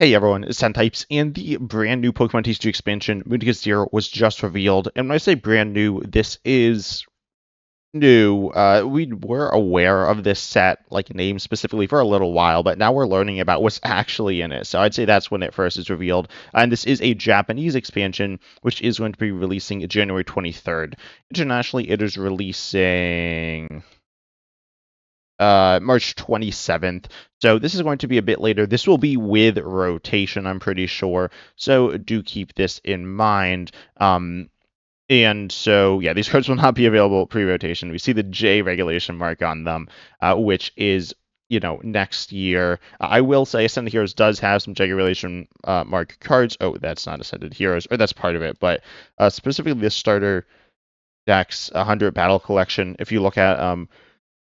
Hey everyone, it's Types, and the brand new Pokemon TCG expansion, Munikis 0, was just revealed. And when I say brand new, this is new. We were aware of this set, like name specifically, for a little while, but now we're learning about what's actually in it. So I'd say that's when it first is revealed. And this is a Japanese expansion, which is going to be releasing January 23rd. Internationally, it is releasing March 27th. So this is going to be a bit later. This will be with rotation, I'm pretty sure. So do keep this in mind. And so, yeah, these cards will not be available pre-rotation. We see the J regulation mark on them, which is, next year. I will say Ascended Heroes does have some J regulation mark cards. Oh, that's not Ascended Heroes, or that's part of it. But specifically the starter decks 100 battle collection, if you look at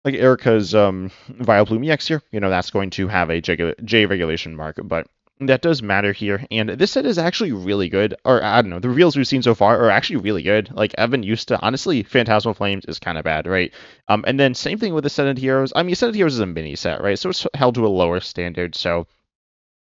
like Erica's Vileplume EX here, that's going to have a J regulation mark, but that does matter here. And this set is actually really good, or I don't know, the reels we've seen so far are actually really good. Like I've been used to, honestly, Phantasmal Flames is kind of bad, right? And then same thing with Ascended Heroes. I mean, Ascended Heroes is a mini set, right? So it's held to a lower standard. So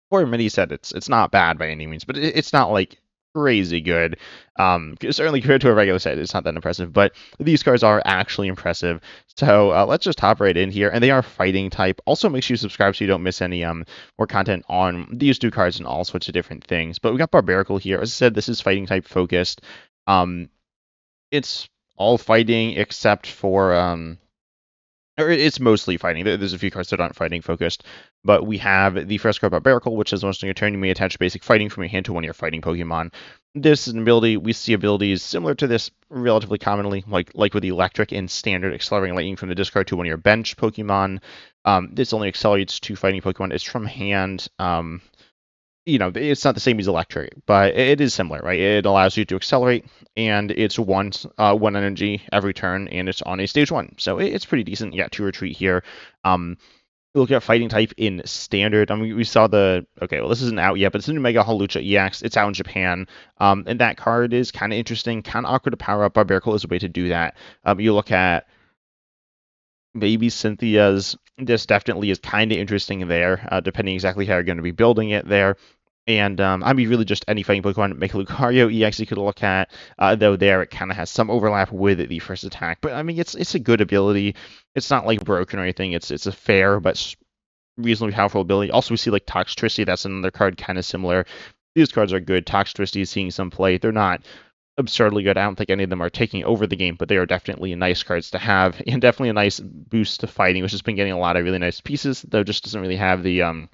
for a mini set, it's not bad by any means, but it's not like crazy good. Certainly compared to a regular set, it's not that impressive. But these cards are actually impressive. So let's just hop right in here, and they are fighting type. Also, make sure you subscribe so you don't miss any more content on these two cards and all sorts of different things. But we got Barbaracle here. As I said, this is fighting type focused. It's all fighting except for or it's mostly fighting. There's a few cards that aren't fighting focused, but we have the first card, Barbaracle, which is once in your turn, you may attach basic fighting from your hand to one of your fighting Pokemon. This is an ability. We see abilities similar to this relatively commonly, like with the Electric and Standard, accelerating lightning from the discard to one of your bench Pokemon. This only accelerates two fighting Pokemon. It's from hand. It's not the same as Electric, but it is similar, right? It allows you to accelerate, and it's one energy every turn, and it's on a stage 1. So it's pretty decent. You got 2 retreat here. Look at fighting type in standard. I mean, we saw okay, well, this isn't out yet, but it's a new Mega Hawlucha EX. It's out in Japan. And that card is kind of interesting, kind of awkward to power up. Barbaracle is a way to do that. You look at maybe Cynthia's. This definitely is kind of interesting there, depending exactly how you're going to be building it there. And I mean, really, just any fighting Pokemon, make a Lucario EX you could look at. Though there it kind of has some overlap with the first attack, but I mean, it's a good ability. It's not like broken or anything. It's a fair but reasonably powerful ability. Also, we see like Toxtricity. That's another card kind of similar. These cards are good. Toxtricity is seeing some play. They're not absurdly good. I don't think any of them are taking over the game, but they are definitely nice cards to have, and definitely a nice boost to fighting, which has been getting a lot of really nice pieces. Though just doesn't really have the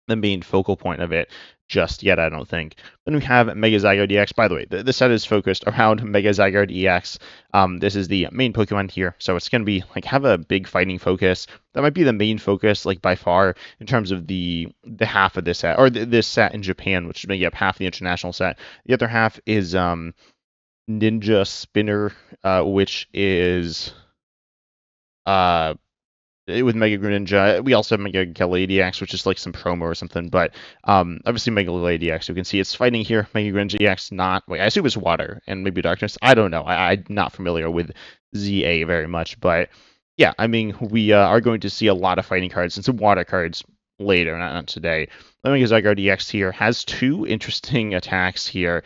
main focal point of it just yet, I don't think. Then we have Mega Zygarde EX. By the way, the set is focused around Mega Zygarde EX. This is the main Pokemon here, so it's going to be like have a big fighting focus. That might be the main focus, like by far, in terms of the half of this set, or this set in Japan, which may up half the international set. The other half is Ninja Spinner, which is with Mega Greninja. We also have Mega Gallade EX, which is like some promo or something. But obviously Mega Gallade EX, you can see it's fighting here. Mega Greninja EX, not. Wait, I assume it's water and maybe darkness. I don't know. I'm not familiar with ZA very much, but yeah, I mean we are going to see a lot of fighting cards and some water cards later, not today. Mega Zygarde EX here has 2 interesting attacks here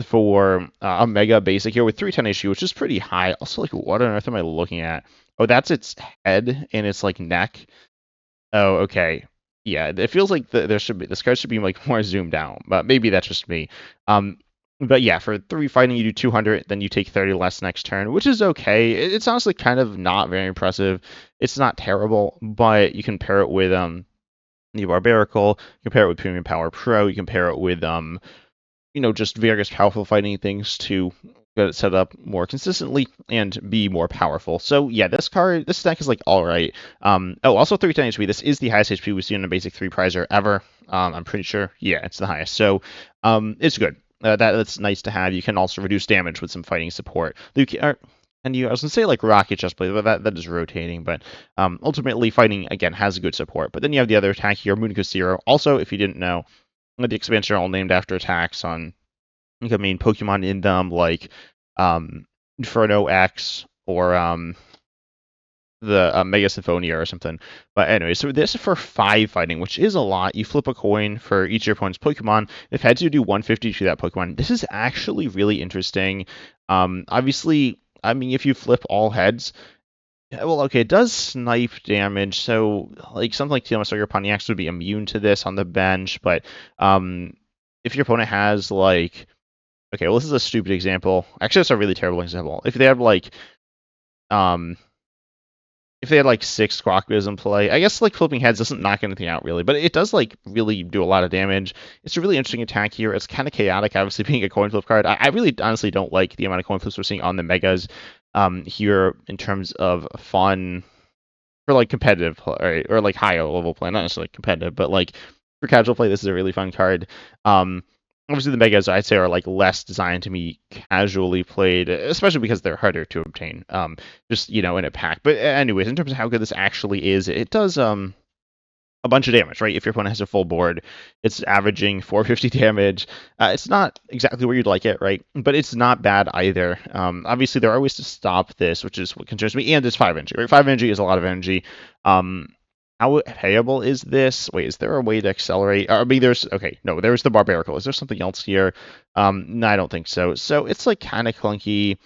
for a Mega Basic here with 310 issue, which is pretty high. Also, like, what on earth am I looking at? Oh, that's its head and its like neck. Oh, okay. Yeah, it feels like this card should be like more zoomed out, but maybe that's just me. But yeah, for 3 fighting, you do 200, then you take 30 less next turn, which is okay. It's honestly kind of not very impressive. It's not terrible, but you can pair it with the Barbaracle, you can pair it with Premium Power Pro, you can pair it with just various powerful fighting things to get it set up more consistently and be more powerful. So yeah, this deck is like all right. Also 310 HP. This is the highest HP we've seen in a basic 3 prizer ever. I'm pretty sure. Yeah, it's the highest. So it's good. That's nice to have. You can also reduce damage with some fighting support. And I was gonna say like Rocket Chest Plate, but that is rotating. But ultimately, fighting again has good support. But then you have the other attack here, Munikis 0. Also, if you didn't know, the expansion are all named after attacks on like a main Pokemon in them, like Inferno X or Mega Symphonia or something. But anyway, so this is for 5 fighting, which is a lot. You flip a coin for each of your opponent's Pokemon. If heads, you do 150 to that Pokemon. This is actually really interesting. Obviously, I mean, if you flip all heads, well, okay, it does snipe damage, so like something like TMS or Pontiacs would be immune to this on the bench, but um, if your opponent has like, okay, well, this is a stupid example. Actually, it's a really terrible example. Um, if they had like 6 Squawkers in play, I guess like flipping heads doesn't knock anything out really, but it does like really do a lot of damage. It's a really interesting attack here. It's kind of chaotic, obviously being a coin flip card. I really honestly don't like the amount of coin flips we're seeing on the megas here in terms of fun for like competitive play, or like higher level play, not necessarily competitive, but like for casual play, this is a really fun card. Um, Obviously the megas I'd say are like less designed to be casually played, especially because they're harder to obtain. Just in a pack. But anyways, in terms of how good this actually is, it does a bunch of damage, right? If your opponent has a full board, it's averaging 450 damage. It's not exactly where you'd like it, right? But it's not bad either. Obviously, there are ways to stop this, which is what concerns me, and it's 5 energy, right? 5 energy is a lot of energy. How payable is this? Wait, is there a way to accelerate? I mean, there's the Barbaracle. Is there something else here? No, I don't think so. So it's like kind of clunky.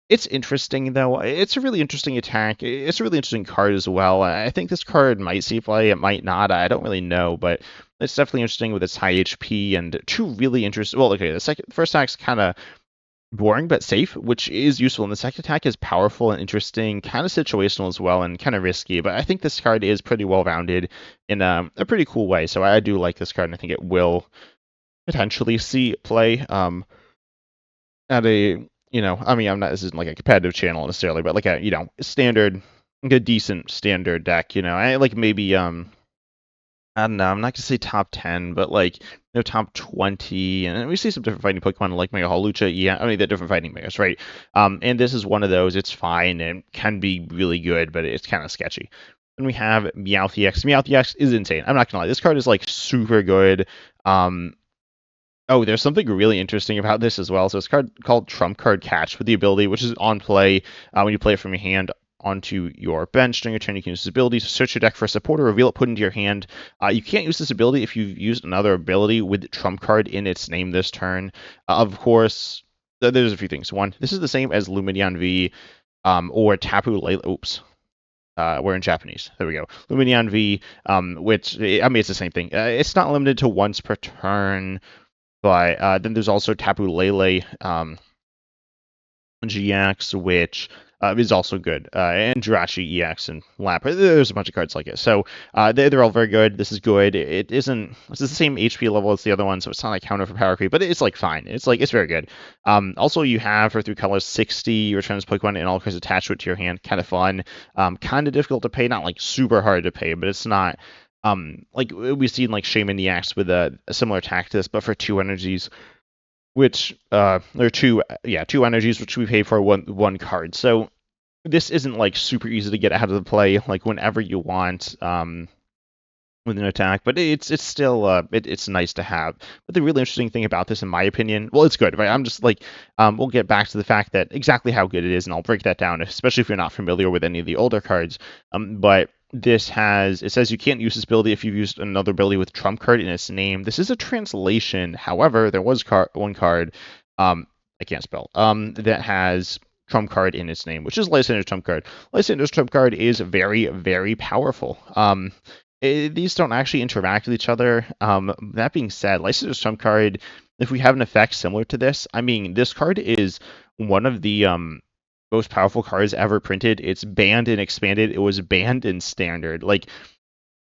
It's interesting though. It's a really interesting attack. It's a really interesting card as well. I think this card might see play. It might not. I don't really know, but it's definitely interesting with its high HP and 2 really interesting. Well, okay, the first attack's kind of boring but safe, which is useful. And the second attack is powerful and interesting, kind of situational as well, and kind of risky. But I think this card is pretty well rounded in a pretty cool way. So I do like this card, and I think it will potentially see play. At a I mean, I'm not, this isn't like a competitive channel necessarily, but like a standard, like a decent standard deck. I like maybe I don't know, I'm not gonna say top 10, but like top 20, and we see some different fighting Pokemon like Mega Hawlucha. Yeah, I mean they're different fighting megas, right? And this is one of those. It's fine and can be really good, but it's kind of sketchy. Then we have Meowth EX. Meowth EX is insane. I'm not gonna lie, this card is like super good. Oh, there's something really interesting about this as well. So it's a card called Trump Card Catch with the ability, which is on play when you play it from your hand onto your bench. During your turn, you can use this ability to search your deck for a support or reveal it, put into your hand. You can't use this ability if you've used another ability with Trump Card in its name this turn. Of course, there's a few things. One, this is the same as Lumineon V or Tapu Lele. Oops. We're in Japanese. There we go. Lumineon V, which, I mean, it's the same thing. It's not limited to once per turn. But then there's also Tapu Lele GX, which is also good, and Jirachi EX and Lap. There's a bunch of cards like it. So they're all very good. This is good. It's the same HP level as the other one, so it's not like counter for power creep, but it's like fine. It's very good. Also, you have for 3 colors 60 returns Pokemon and all cards attached to it to your hand. Kind of fun. Kind of difficult to pay. Not like super hard to pay, but it's not. Like we've seen like Shaman the Axe with a similar attack to this, but for 2 energies, which or 2 energies, which we pay for one card. So this isn't like super easy to get out of the play like whenever you want with an attack, but it's still it's nice to have. But the really interesting thing about this, in my opinion, well, it's good, right? I'm just like we'll get back to the fact that exactly how good it is, and I'll break that down, especially if you're not familiar with any of the older cards. But it says you can't use this ability if you've used another ability with Trump card in its name. This is a translation. However, there was one card I can't spell that has Trump card in its name, which is Lysander's Trump card. Lysander's Trump card is very, very powerful. These don't actually interact with each other. That being said, Lysander's Trump card, if we have an effect similar to this, I mean, this card is one of the most powerful cards ever printed. It's banned and expanded. It was banned in standard. Like,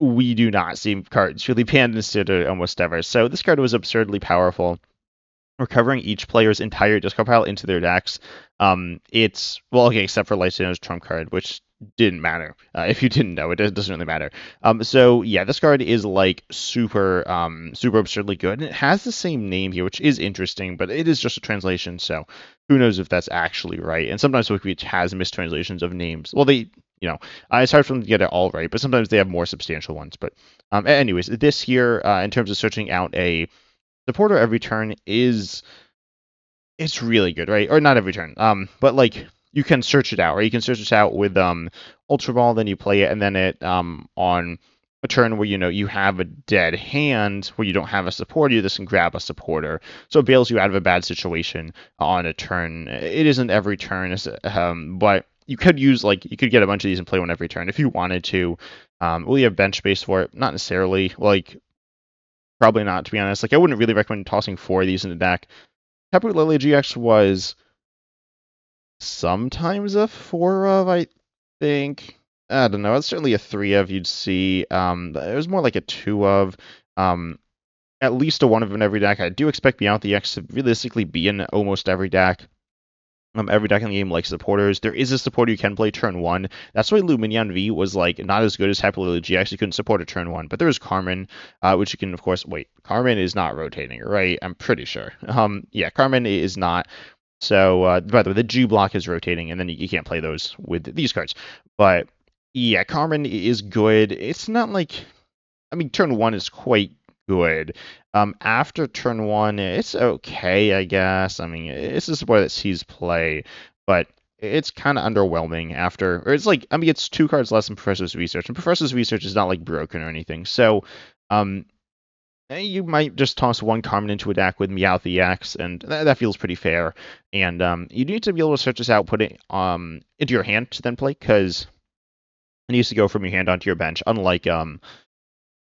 we do not see cards really banned in standard almost ever. So this card was absurdly powerful. Recovering each player's entire discard pile into their decks. It's, well, okay, except for Lysander's Trump card, which didn't matter. If you didn't know, it doesn't really matter. So yeah, this card is like super absurdly good. And it has the same name here, which is interesting, but it is just a translation, so who knows if that's actually right. And sometimes Wikipedia has mistranslations of names. Well, it's hard for them to get it all right, but sometimes they have more substantial ones. But anyways, this here, in terms of searching out a supporter every turn it's really good, right? Or not every turn. But like you can search it out, right? You can search it out with Ultra Ball, then you play it, and then it on a turn where you have a dead hand where you don't have a supporter, you just can grab a supporter. So it bails you out of a bad situation on a turn. It isn't every turn, but you could use you could get a bunch of these and play one every turn if you wanted to. Will you have bench space for it? Not necessarily. Probably not, to be honest. I wouldn't really recommend tossing 4 of these in the deck. Tapu Lele GX was sometimes a 4 of, I think. I don't know. It's certainly a 3 of you'd see. It was more like a 2 of. At least a 1 of in every deck. I do expect Meowth EX to realistically be in almost every deck. Every deck in the game likes supporters. There is a supporter you can play turn 1. That's why Lumineon V was not as good as Tapu Lele GX. You couldn't support it turn 1. But there is Carmen, which you can, of course, wait. Carmen is not rotating, right? I'm pretty sure. Yeah, Carmen is not. So, by the way, the G block is rotating, and then you can't play those with these cards. But, yeah, Carmen is good. It's not turn 1 is quite good. After turn 1, it's okay, I guess. It's a support that sees play, but it's kind of underwhelming after. Or it's 2 cards less than Professor's Research, and Professor's Research is not broken or anything. So, you might just toss 1 Carmen into a deck with Meowth EX, and that feels pretty fair. And you need to be able to search this out, put it into your hand to then play, because it needs to go from your hand onto your bench, unlike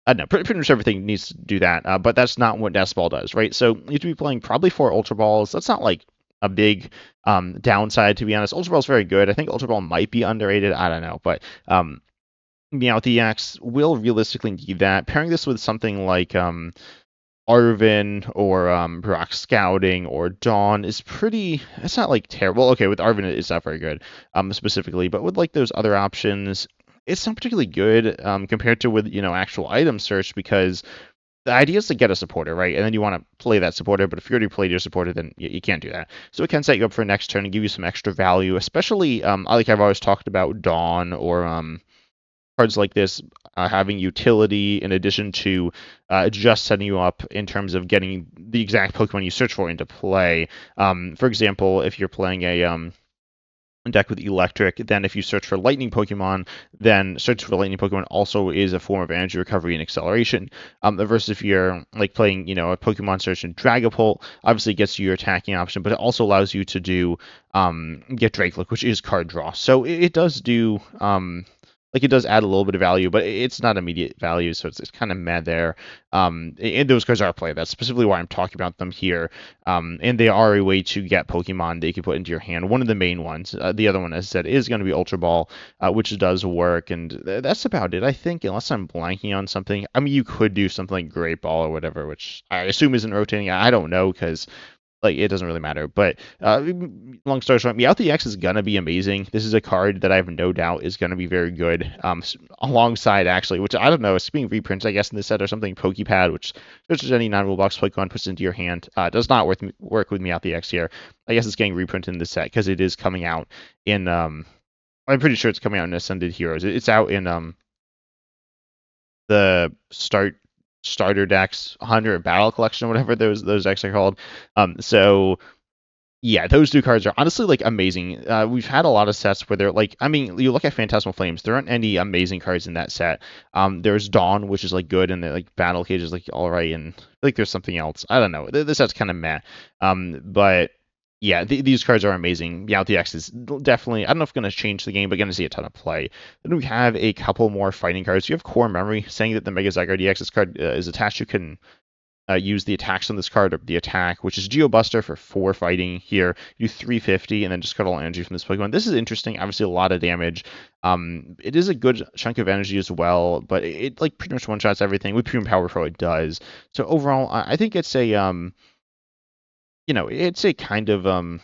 I don't know, pretty much everything needs to do that, but that's not what Death Ball does, right? So you have to be playing probably 4 Ultra Balls. That's not a big downside, to be honest. Ultra Ball's very good. I think Ultra Ball might be underrated. I don't know, but Meowth EX will realistically need that. Pairing this with something like Arven or Rock Scouting or Dawn is pretty. It's not terrible. Okay, with Arven it's not very good, specifically, but with those other options, it's not particularly good compared to with actual item search, because the idea is to get a supporter, right? And then you want to play that supporter, but if you already played your supporter, then you can't do that. So it can set you up for next turn and give you some extra value, especially like I've always talked about Dawn or cards like this having utility in addition to just setting you up in terms of getting the exact Pokemon you search for into play. For example, if you're playing a deck with electric, then if you search for lightning Pokemon, then search for lightning Pokemon also is a form of energy recovery and acceleration. Versus if you're playing, a Pokemon search in Dragapult, obviously it gets you your attacking option, but it also allows you to do get Drakelook, which is card draw. So it does do it does add a little bit of value, but it's not immediate value, so it's kind of mad there. And those cards are played. That's specifically why I'm talking about them here. And they are a way to get Pokemon that you can put into your hand. One of the main ones. The other one, as I said, is going to be Ultra Ball, which does work. And that's about it, I think, unless I'm blanking on something. You could do something like Great Ball or whatever, which I assume isn't rotating. I don't know, because it doesn't really matter. But long story short, Meowth EX is gonna be amazing. This is a card that I have no doubt is gonna be very good. Alongside actually, which I don't know, it's being reprinted, I guess, in this set or something. Pokepad, which searches any non-rule box Pokemon, puts into your hand. Does not work with Meowth EX here. I guess it's getting reprinted in this set because it is coming out in. I'm pretty sure it's coming out in Ascended Heroes. It's out in the starter decks, 100 battle collection, whatever those decks are called. So yeah, those 2 cards are honestly amazing. We've had a lot of sets where they're you look at Phantasmal Flames, there aren't any amazing cards in that set. There's Dawn, which is good, and the Battle Cage is all right, and there's something else. I don't know. This set's kind of meh. But yeah, these cards are amazing. Meowth EX is definitely, I don't know if it's going to change the game, but going to see a ton of play. Then we have a couple more fighting cards. You have Core Memory, saying that the Mega Zygarde EX, this card is attached. You can use the attacks on this card, or the attack, which is Geobuster for 4 fighting here. You do 350, and then just cut all energy from this Pokemon. This is interesting. Obviously, a lot of damage. It is a good chunk of energy as well, but it pretty much one-shots everything. With Premium Power Pro, it does. So overall, I think it's a it's a kind of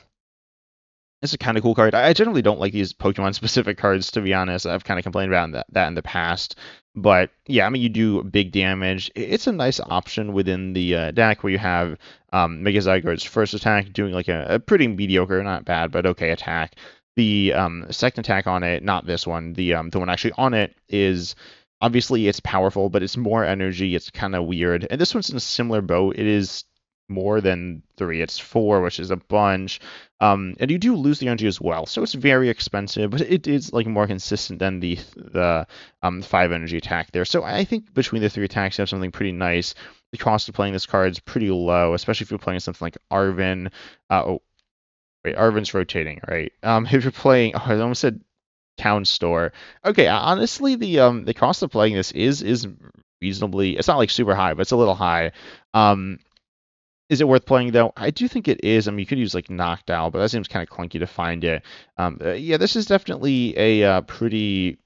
it's a kind of cool card. I generally don't like these Pokemon-specific cards, to be honest. I've kind of complained about that in the past. But yeah, you do big damage. It's a nice option within the deck where you have Mega Zygarde's first attack doing a pretty mediocre, not bad, but okay attack. The second attack on it, not this one, the one actually on it is obviously it's powerful, but it's more energy. It's kind of weird. And this one's in a similar boat. It is more than 3. It's 4, which is a bunch. And you do lose the energy as well, so it's very expensive, but it is like more consistent than the 5 energy attack there. So I think between the 3 attacks, you have something pretty nice. The cost of playing this card is pretty low, especially if you're playing something like Arven. Oh, wait, Arven's rotating, right? If you're playing, oh, I almost said Town Store. Okay, honestly, the cost of playing this is reasonably. It's not like super high, but it's a little high. Um, is it worth playing though? I do think it is. I mean, you could use like Knocked Out, but that seems kind of clunky to find it. Yeah, this is definitely a pretty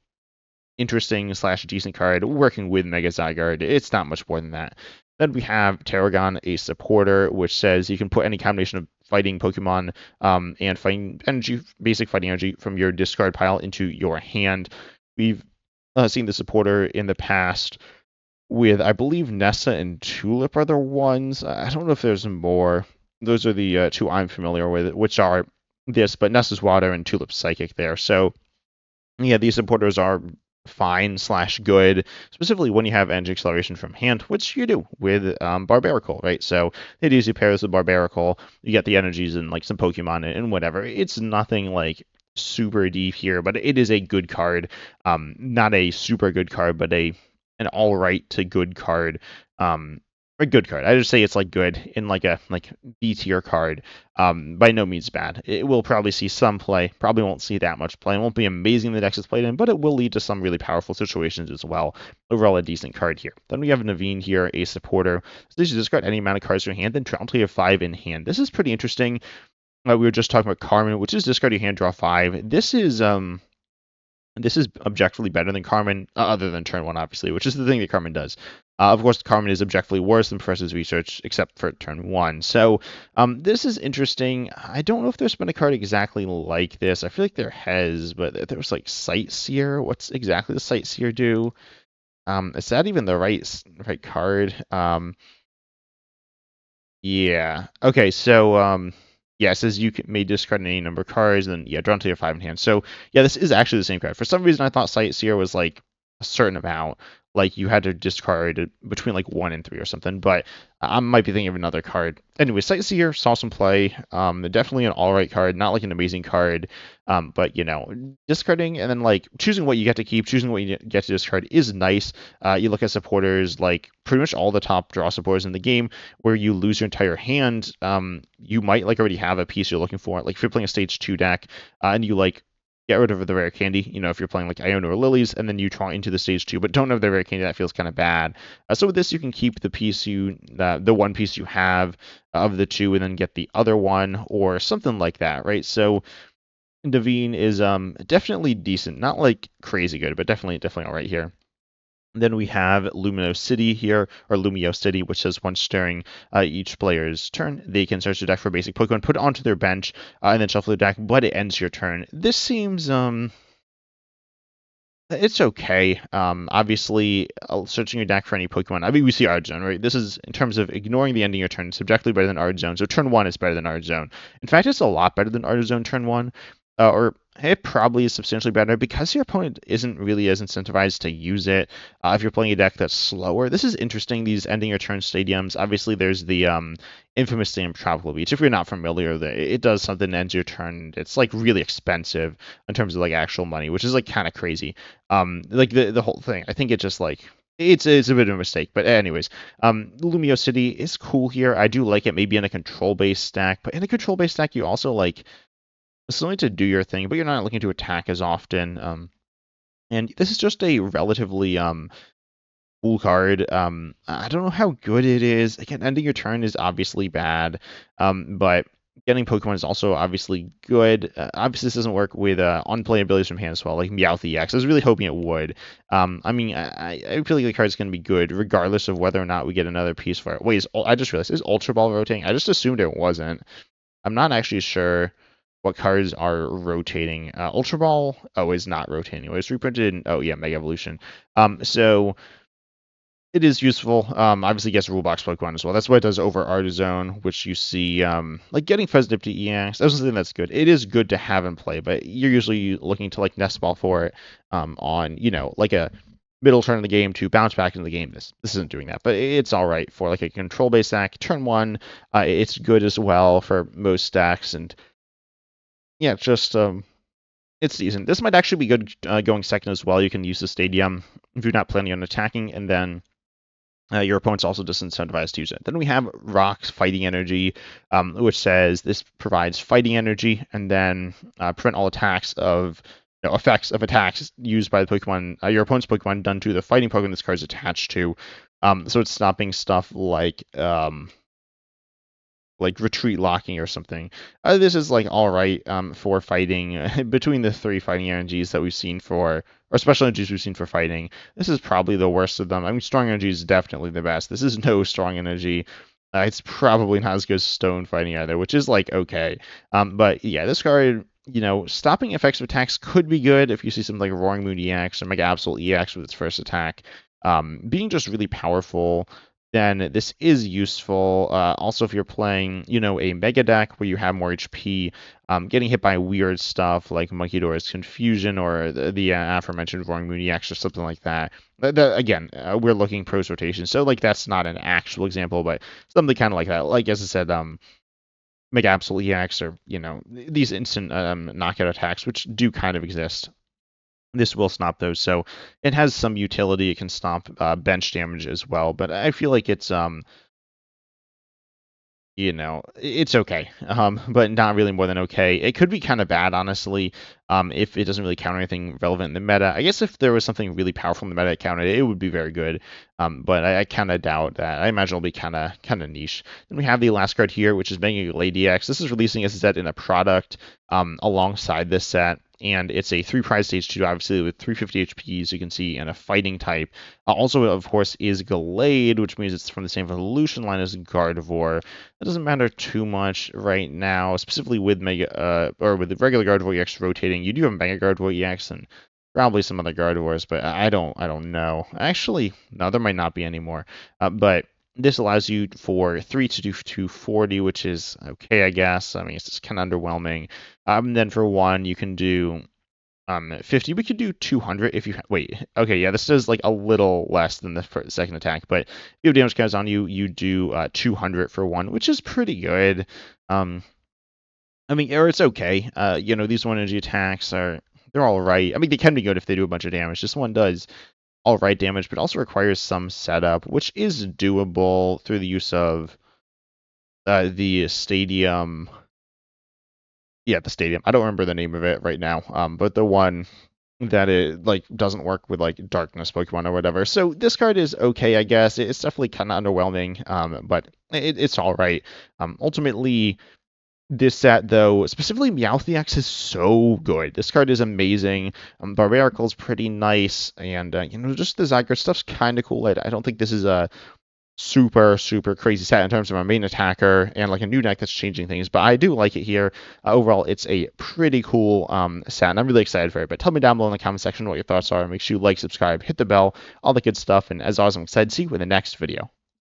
interesting slash decent card working with Mega Zygarde. It's not much more than that. Then we have Tarragon, a supporter, which says you can put any combination of fighting Pokemon and fighting energy, basic fighting energy from your discard pile into your hand. We've seen the supporter in the past with, I believe, Nessa and Tulip are the ones. I don't know if there's more. Those are the two I'm familiar with, which are this, but Nessa's Water and Tulip's Psychic there. So yeah, these supporters are fine slash good, specifically when you have energy acceleration from hand, which you do with Barbaracle, right? So it easily pairs with Barbaracle. You get the energies and like some Pokemon and whatever. It's nothing like super deep here, but it is a good card. Not a super good card, but an all right to good card. A good card. I just say it's like good in like a like B tier card. By no means bad. It will probably see some play. Probably won't see that much play. It won't be amazing the deck is played in, but it will lead to some really powerful situations as well. Overall, a decent card here. Then we have Naveen here, a supporter. So this is discard any amount of cards in your hand, then draw until you have 5 in hand. This is pretty interesting. We were just talking about Carmen, which is discard your hand, draw 5. This is objectively better than Carmen, other than turn 1, obviously, which is the thing that Carmen does. Of course, Carmen is objectively worse than Professor's Research, except for turn 1. So this is interesting. I don't know if there's been a card exactly like this. I feel like there has, but there was like Sightseer. What's exactly the Sightseer do? Is that even the right card? Yeah. Okay, so yeah, it says may discard any number of cards, and then yeah, draw until you have 5 in hand. So yeah, this is actually the same card. For some reason, I thought Sightseer was like a certain amount, like you had to discard between like 1 and 3 or something. But I might be thinking of another card. Anyway, Sightseer saw some play. Definitely an all right card, not like an amazing card. But you know, discarding and then like choosing what you get to keep, choosing what you get to discard is nice. You look at supporters, like pretty much all the top draw supporters in the game, where you lose your entire hand. You might like already have a piece you're looking for. Like if you're playing a stage 2 deck, and you like get rid of the rare candy, you know, if you're playing like Iona or Lilies, and then you draw into the stage 2, but don't have the rare candy, that feels kind of bad. So with this, you can keep the one piece you have of the 2, and then get the other one, or something like that, right? So Naveen is definitely decent, not like crazy good, but definitely all right here. Then we have Lumino City here, or Lumio City, which says once during each player's turn, they can search the deck for basic Pokemon, put it onto their bench, and then shuffle the deck, but it ends your turn. This seems it's okay. Obviously, searching your deck for any Pokemon. I mean, we see Art Zone, right? This is in terms of ignoring the ending of your turn. It's objectively better than Art Zone. So turn 1 is better than Art Zone. In fact, it's a lot better than Art Zone turn 1. Or it probably is substantially better because your opponent isn't really as incentivized to use it. If you're playing a deck that's slower, this is interesting. These ending your turn stadiums. Obviously, there's the infamous stadium Tropical Beach. If you're not familiar, it does something that ends your turn. It's like really expensive in terms of like actual money, which is like kind of crazy. Like the whole thing. I think it's just like it's a bit of a mistake. But anyways, Lumio City is cool here. I do like it. Maybe in a control based stack, but in a control based stack, you also like still need to do your thing, but you're not looking to attack as often. And this is just a relatively cool card. I don't know how good it is. Again, ending your turn is obviously bad, but getting Pokemon is also obviously good. Obviously, this doesn't work with unplay abilities from hand as well, like Meowth EX. I was really hoping it would. I mean, I feel like the card's going to be good, regardless of whether or not we get another piece for it. Wait, I just realized, is Ultra Ball rotating? I just assumed it wasn't. I'm not actually sure what cards are rotating. Ultra Ball, is not rotating. It was reprinted in, yeah, Mega Evolution. So it is useful. Obviously gets rule box Pokemon as well. That's what it does over Artizone, which you see, like getting Fezzik EX. That's something that's good. It is good to have in play, but you're usually looking to like Nest Ball for it, on, you know, like a middle turn of the game to bounce back into the game. This isn't doing that, but it's all right for like a control-based deck. Turn one, it's good as well for most stacks, and yeah, just it's decent. This might actually be good going second as well. You can use the stadium if you're not planning on attacking, and then your opponent's also disincentivized to use it. Then we have Rock's Fighting Energy, which says this provides fighting energy, and then prevent all attacks of effects of attacks used by the Pokemon, your opponent's Pokemon done to the fighting Pokemon this card is attached to. So it's stopping stuff like retreat locking or something. This is like all right for fighting. Between the three fighting energies that we've seen or special energies we've seen for fighting, this is probably the worst of them. I mean, strong energy is definitely the best. This is no strong energy. It's probably not as good as stone fighting either, which is like okay. But yeah, this card, stopping effects of attacks could be good if you see something like Roaring Moon EX or Mega Absolute EX with its first attack. Being just really powerful, then this is useful. Also, if you're playing, a Mega deck where you have more HP, getting hit by weird stuff like Monkey Door's Confusion or the aforementioned Roaring Moon EX or something like that. Again, we're looking pros rotation, so like that's not an actual example, but something kind of like that. Like as I said, Mega Absolute EX or these instant knockout attacks, which do kind of exist. This will stop those, so it has some utility. It can stop bench damage as well, but I feel like it's it's okay, but not really more than okay. It could be kind of bad, honestly, if it doesn't really counter anything relevant in the meta. I guess if there was something really powerful in the meta that countered it, it would be very good, but I kind of doubt that. I imagine it'll be kind of niche. Then we have the last card here, which is Mega Gallade DX. This is releasing as a set in a product alongside this set. And it's a 3-prize stage 2, obviously, with 350 HP, as you can see, and a fighting type. Also, of course, is Gallade, which means it's from the same evolution line as Gardevoir. That doesn't matter too much right now, specifically with with the regular Gardevoir EX rotating. You do have Mega Gardevoir EX and probably some other Gardevoirs, but I don't know. Actually, no, there might not be any more. But this allows you for 3 to do 240, which is okay, I guess. I mean, it's just kind of underwhelming. Then for 1, you can do 50. We could do 200 if you wait. Okay, yeah, this is like a little less than the second attack, but if you have damage counts on you, you do 200 for 1, which is pretty good. I mean, or it's okay. These 1 energy attacks they're all right. I mean, they can be good if they do a bunch of damage. This one does all right damage, but also requires some setup, which is doable through the use of the stadium. Yeah, the stadium. I don't remember the name of it right now, but the one that it like doesn't work with like darkness Pokemon or whatever. So this card is okay, I guess. It's definitely kind of underwhelming, but it's all right. Ultimately, this set, though, specifically Meowth EX is so good. This card is amazing. Barbaracle is pretty nice, and just the Zygarde stuff's kind of cool. I don't think this is a super crazy set in terms of a main attacker and like a new deck that's changing things, but I do like it here. Overall, it's a pretty cool set, and I'm really excited for it. But tell me down below in the comment section what your thoughts are. Make sure you like, subscribe, hit the bell, all the good stuff. And as always, I'm excited to see you in the next video.